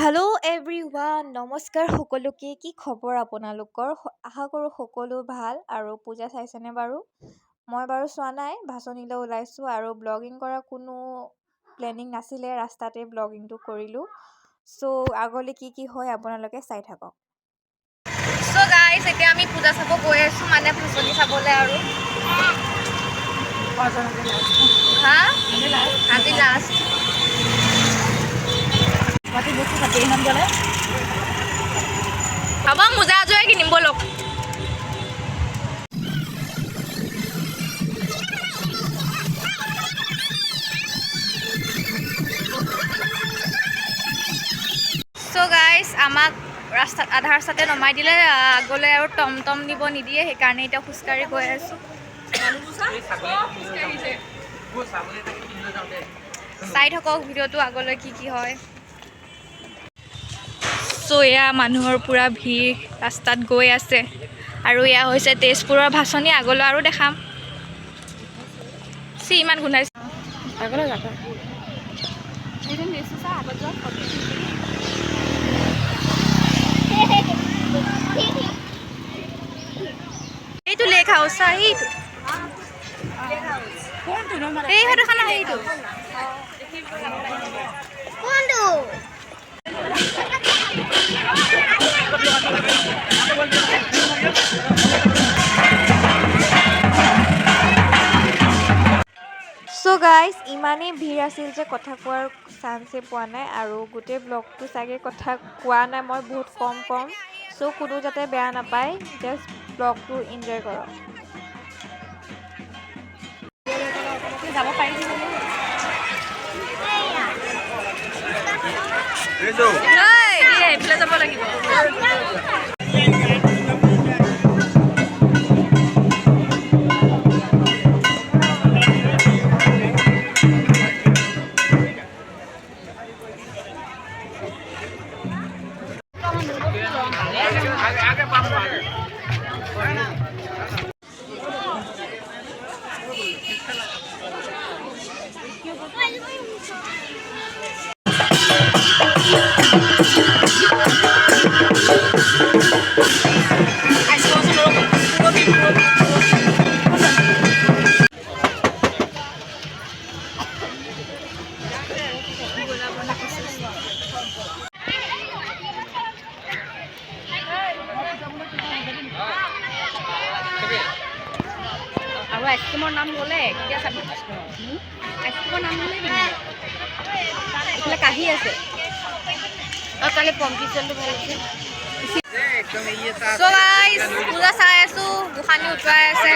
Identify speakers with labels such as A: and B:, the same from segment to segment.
A: Hello' everyone, নমস্কাৰ সকলোকে। কি খবৰ আপোনালোকৰ? আশা কৰোঁ সকলো ভাল। আৰু পূজা চাইছেনে বাৰু? মই বাৰু চোৱা নাই, ভাচনিলৈ ওলাইছোঁ আৰু ব্লগিং কৰাৰ কোনো প্লেনিং নাছিলে, ৰাস্তাতে ব্লগিংটো কৰিলোঁ। চ' আগলৈ কি হয় আপোনালোকে চাই থাকক। চ' গাইজ, এতিয়া আমি পূজা চাব গৈ আছোঁ, মানে ভাচনি চাবলৈ। আৰু আজি লাষ্ট হ'ব, মোজা এযোৰে কিনিম ব'লক। চ' গাইজ, আমাক আধা ৰাস্তাতে নমাই দিলে, আগলৈ আৰু টমটম নিব নিদিয়ে, সেইকাৰণে এতিয়া খোজকাঢ়ি গৈ আছোঁ। চাই থাকক ভিডিঅ'টো, আগলৈ কি হয়। চ' এয়া মানুহৰ পূৰা ভিৰ ৰাস্তাত গৈ আছে। আৰু এয়া হৈছে তেজপুৰৰ ভাচনি, আগলৈ আৰু দেখাম। ইমান গোন্ধাইছে। এইটো লেক হাউচ, সেইটো সেইটো খানা, সেইটো কোনটো? চ' গাইজ, ইমানেই ভিৰ আছিল যে কথা কোৱাৰ চান্সে পোৱা নাই। আৰু গোটেই ব্লগটো চাগে কথা কোৱা নাই মই, বহুত কম। চ' কোনো যাতে বেয়া নাপায়, জাষ্ট ব্লগটো এনজয় কৰক। যাব পাৰিছিলোঁ এইফালে যাব লাগিব। আৰু আইচক্ৰীমৰ নাম ল'লে কেতিয়া চাবি? আইচক্ৰীমৰ নাম ল'লে এইফালে কাঢ়ি আছে। আৰু কালি কম্পিটিশ্যনটো ভাল হৈছে। চ' গাইজ, পূজা চাই আছোঁ, গোসানী উঠুৱাই আছে।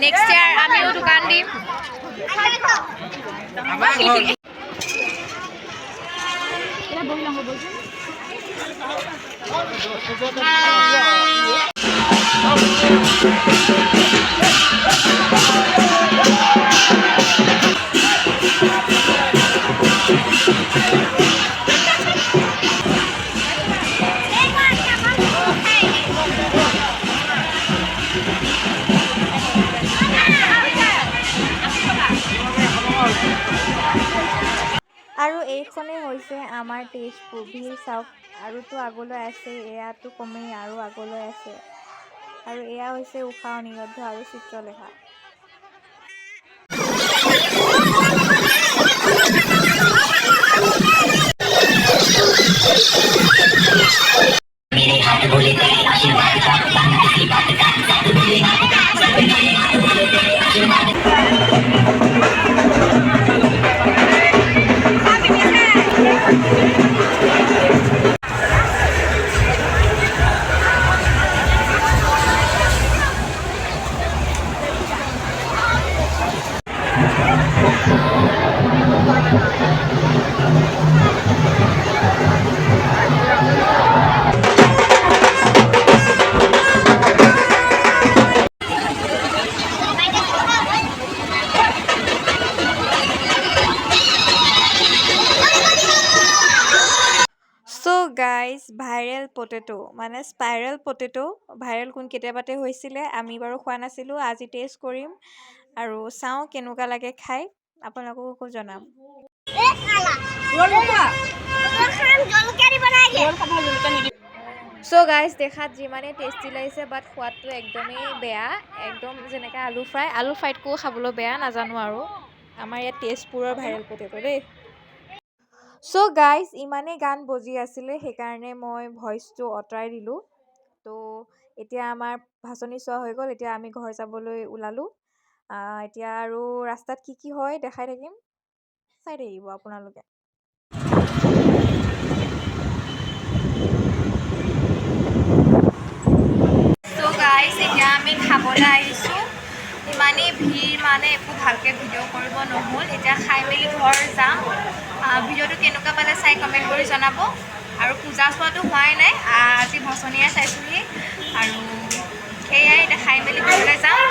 A: নেক্সট ইয়াৰ আমিও দোকান দিম। আৰু এইখনেই হৈছে আমাৰ তেজপুৰ। ভিৰ চাওক, আৰুতো আগলৈ আছে, এয়াতো কমেই আৰু আগলৈ আছে। আৰু এয়া হৈছে ঊষা অনিৰুদ্ধ আৰু চিত্ৰলেখা। গাইজ, ভাইৰেল পটেটো মানে স্পাইৰেল পটেটো ভাইৰেল কেতিয়াবাতে হৈছিলে। আমি বাৰু খোৱা নাছিলোঁ, আজি টেষ্ট কৰিম আৰু চাওঁ কেনেকুৱা লাগে খাই, আপোনালোককো জনাম। চ' গাইজ দেখাত যিমানেই টেষ্টি লাগিছে বাট সোৱাদটো একদমেই বেয়া একদম যেনেকৈ আলু ফ্ৰাইতকৈও খাবলৈ বেয়া নাজানো আৰু আমাৰ ইয়াত তেজপুৰৰ ভাইৰেল পটেটো দেই চ' গাইজ ইমানেই গান বজি আছিলে সেইকাৰণে মই ভইচটো আঁতৰাই দিলোঁ তো এতিয়া আমাৰ ভাচনি চোৱা হৈ গ'ল এতিয়া আমি ঘৰ যাবলৈ ওলালোঁ এতিয়া আৰু ৰাস্তাত কি হয় দেখাই থাকিম চাই থাকিব আপোনালোকে চ' গাইজ এতিয়া আমি খাবলৈ আহিছোঁ ইমানেই ভিৰ মানে একো ভালকৈ ভিডিঅ' কৰিব নহ'ল এতিয়া খাই মেলি ঘৰ যাম ভিডিঅ'টো কেনেকুৱা পালে চাই কমেণ্ট কৰি জনাব আৰু পূজা চোৱাটো হোৱাই নাই আজি ভচনিয়ে চাইছোঁহি আৰু সেয়াই এতিয়া খাই মেলি ঘৰলৈ যাম